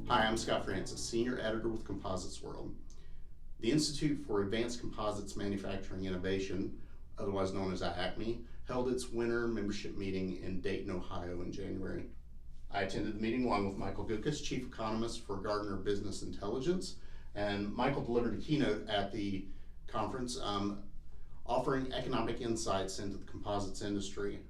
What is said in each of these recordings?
Hi, I'm Scott Francis, Senior Editor with Composites World. The Institute for Advanced Composites Manufacturing Innovation, otherwise known as IACMI, held its winter membership meeting in Dayton, Ohio in January. I attended the meeting along with Michael Guckes, Chief Economist for Gardner Business Intelligence, and Michael delivered a keynote at the conference offering economic insights into the composites industry.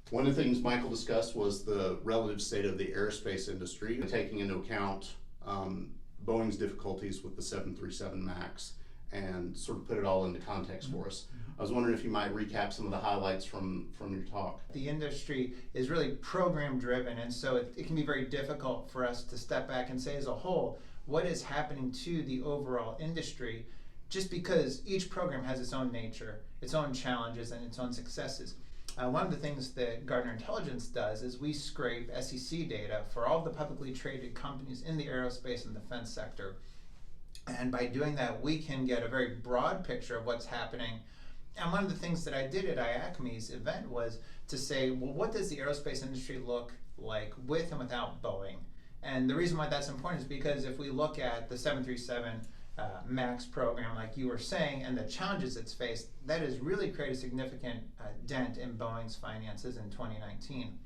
One of the things Michael discussed was the relative state of the aerospace industry, taking into account Boeing's difficulties with the 737 MAX, and sort of put it all into context for us. I was wondering if you might recap some of the highlights from your talk. The industry is really program driven, and so it can be very difficult for us to step back and say as a whole, what is happening to the overall industry, just because each program has its own nature, its own challenges, and its own successes. One of the things that Gardner Intelligence does is we scrape SEC data for all of the publicly traded companies in the aerospace and defense sector. And by doing that, we can get a very broad picture of what's happening. And one of the things that I did at IACMI's event was to say, well, what does the aerospace industry look like with and without Boeing? And the reason why that's important is because if we look at the 737 MAX program, like you were saying, and the challenges it's faced, that has really created a significant dent in Boeing's finances in 2019.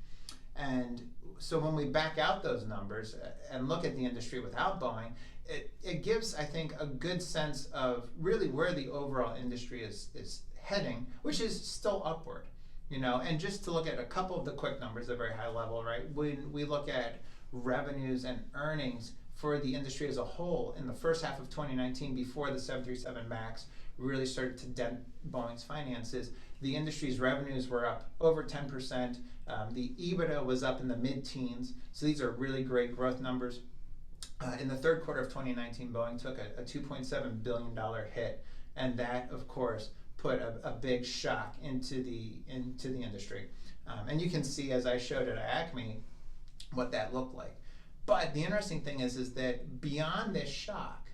And so when we back out those numbers and look at the industry without Boeing, it gives, I think, a good sense of really where the overall industry is heading, which is still upward. And just to look at a couple of the quick numbers at a very high level, right? When we look at revenues and earnings for the industry as a whole in the first half of 2019, before the 737 MAX really started to dent Boeing's finances, the industry's revenues were up over 10%. The EBITDA was up in the mid-teens. So these are really great growth numbers. In the third quarter of 2019, Boeing took a $2.7 billion hit, and that, of course, put a big shock into the industry. And you can see, as I showed at IACMI, what that looked like. But the interesting thing is that beyond this shock,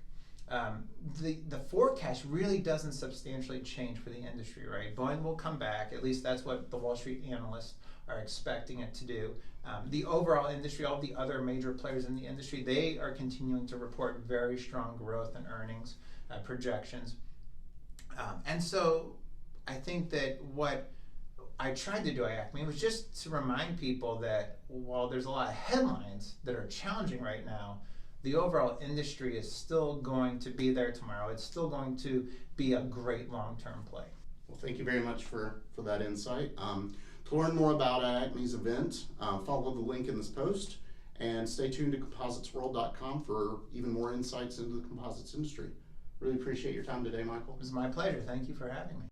the forecast really doesn't substantially change for the industry, right? Boeing will come back, at least that's what the Wall Street analysts are expecting it to do. The overall industry, all the other major players in the industry, they are continuing to report very strong growth in earnings projections. And so I think that what I tried to do at IACMI was just to remind people that while there's a lot of headlines that are challenging right now, the overall industry is still going to be there tomorrow. It's still going to be a great long-term play. Well, thank you very much for that insight. To learn more about IACMI's event, follow the link in this post, and stay tuned to compositesworld.com for even more insights into the composites industry. Really appreciate your time today, Michael. It was my pleasure. Thank you for having me.